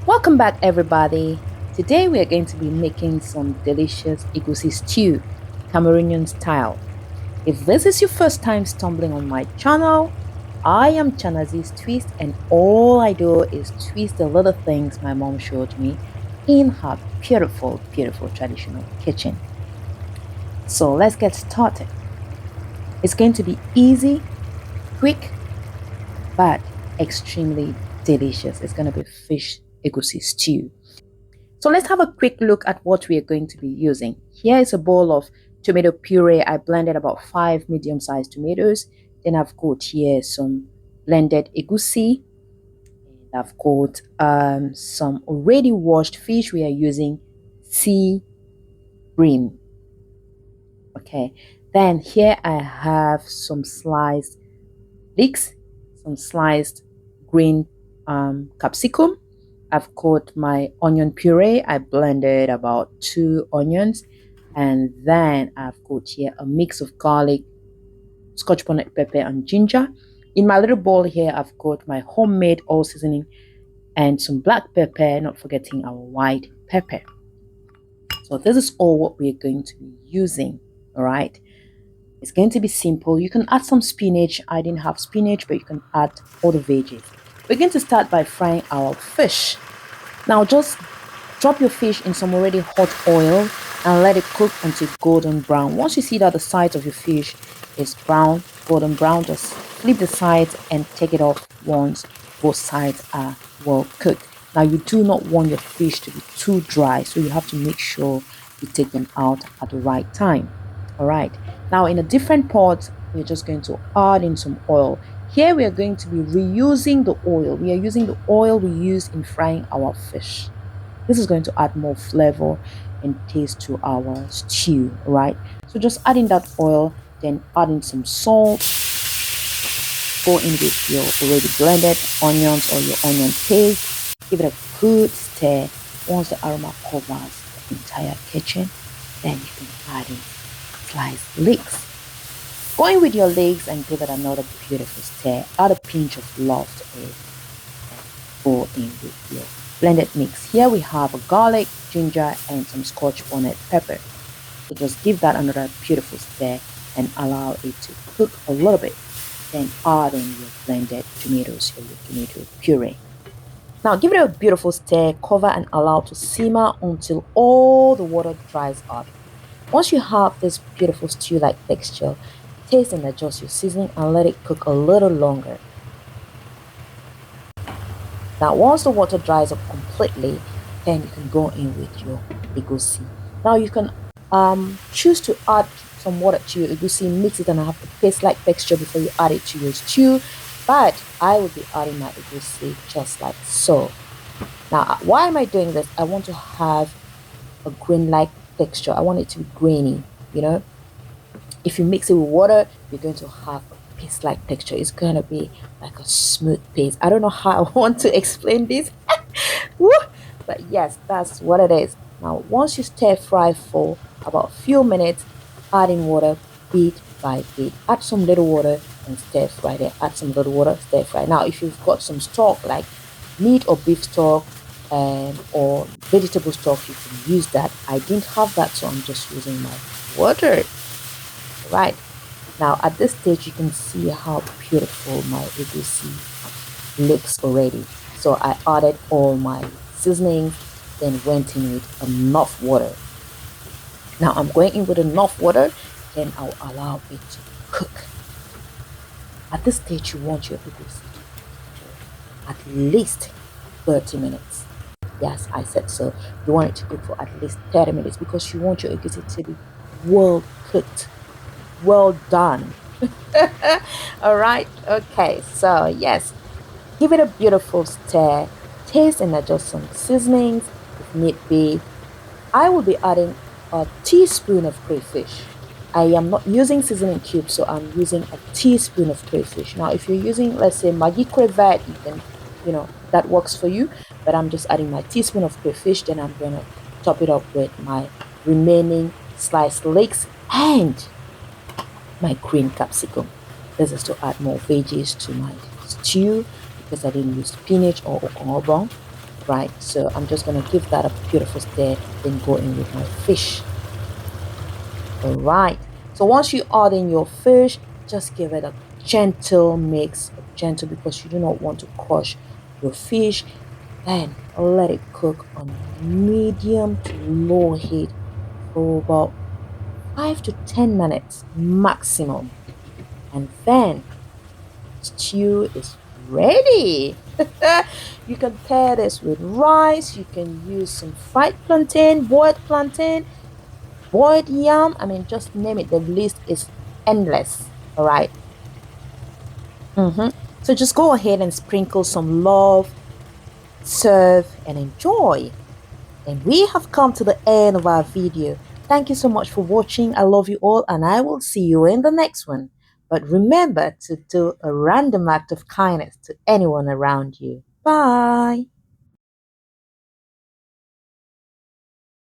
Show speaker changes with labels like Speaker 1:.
Speaker 1: Welcome back, everybody. Today we are going to be making some delicious egusi stew, Cameroonian style. If this is your first time stumbling on my channel, I am Chanazi's Twist, and all I do is twist the little things my mom showed me in her beautiful, beautiful traditional kitchen. So let's get started. It's going to be easy, quick, but extremely delicious. It's going to be fish egusi stew. So let's have a quick look at what we are going to be using. Here is a bowl of tomato puree. I blended about 5 medium-sized tomatoes. Then I've got here some blended egusi. And I've got some already washed fish. We are using sea bream. Okay. Then here I have some sliced leeks, some sliced green capsicum. I've got my onion puree. I blended about 2 onions. And then I've got here a mix of garlic, scotch bonnet pepper, and ginger. In my little bowl here, I've got my homemade all seasoning and some black pepper, not forgetting our white pepper. So this is all what we're going to be using, all right? It's going to be simple. You can add some spinach. I didn't have spinach, but you can add all the veggies. We're going to start by frying our fish. Now just drop your fish in some already hot oil and let it cook until golden brown. Once you see that the sides of your fish is brown, golden brown, just flip the sides and take it off once both sides are well cooked. Now you do not want your fish to be too dry, so you have to make sure you take them out at the right time. All right. Now in a different pot, we're just going to add in some oil. Here we are going to be reusing the oil. We are using the oil we used in frying our fish. This is going to add more flavor and taste to our stew, right? So just add in that oil, then add in some salt. Go in with your already blended onions or your onion paste. Give it a good stir. Once the aroma covers the entire kitchen, then you can add in sliced leeks. Go in with your leeks and give it another beautiful stir. Add a pinch of loved egg and go in with your blended mix. Here we have a garlic, ginger, and some scotch bonnet pepper. So just give that another beautiful stir and allow it to cook a little bit. Then add in your blended tomatoes or your tomato puree. Now give it a beautiful stir, cover and allow to simmer until all the water dries up. Once you have this beautiful stew-like texture, taste and adjust your seasoning and let it cook a little longer. Now once the water dries up completely, then you can go in with your egusi. Now you can choose to add some water to your egusi, mix it and have the paste-like texture before you add it to your stew. But I will be adding my egusi just like so. Now why am I doing this? I want to have a grain-like texture. I want it to be grainy, you know. If you mix it with water, you're going to have a paste-like texture. It's going to be like a smooth paste. I don't know how I want to explain this. Woo! But yes, that's what it is. Now once you stir fry for about a few minutes, add in water bit by bit. Add some little water and stir fry. Then add some little water, stir fry. Now if you've got some stock like meat or beef stock or vegetable stock, you can use that. I didn't have that, so I'm just using my water. Right now at this stage you can see how beautiful my egusi looks already. So I added all my seasonings, then went in with enough water. Now I'm going in with enough water, then I'll allow it to cook. At this stage you want your egusi to cook at least 30 minutes. Yes, I said so. You want it to cook for at least 30 minutes because you want your egusi to be well cooked, well done. All right, okay, so yes, give it a beautiful stir, taste and adjust some seasonings if need be. I will be adding a teaspoon of crayfish. I am not using seasoning cubes, so I'm using a teaspoon of crayfish. Now if you're using, let's say, Maggi crevette, you can, that works for you, but I'm just adding my teaspoon of crayfish. Then I'm gonna top it up with my remaining sliced leeks and my green capsicum. This is to add more veggies to my stew because I didn't use spinach or okongobong. right? So I'm just gonna give that a beautiful stir, then go in with my fish. All right. So once you add in your fish, just give it a gentle mix, a gentle because you do not want to crush your fish. Then let it cook on medium to low heat for about 5 to 10 minutes maximum. And then stew is ready. You can pair this with rice. You can use some fried plantain, boiled yam. I mean, just name it. The list is endless. All right. So just go ahead and sprinkle some love, serve, and enjoy. And we have come to the end of our video. Thank you so much for watching. I love you all, and I will see you in the next one. But remember to do a random act of kindness to anyone around you. Bye.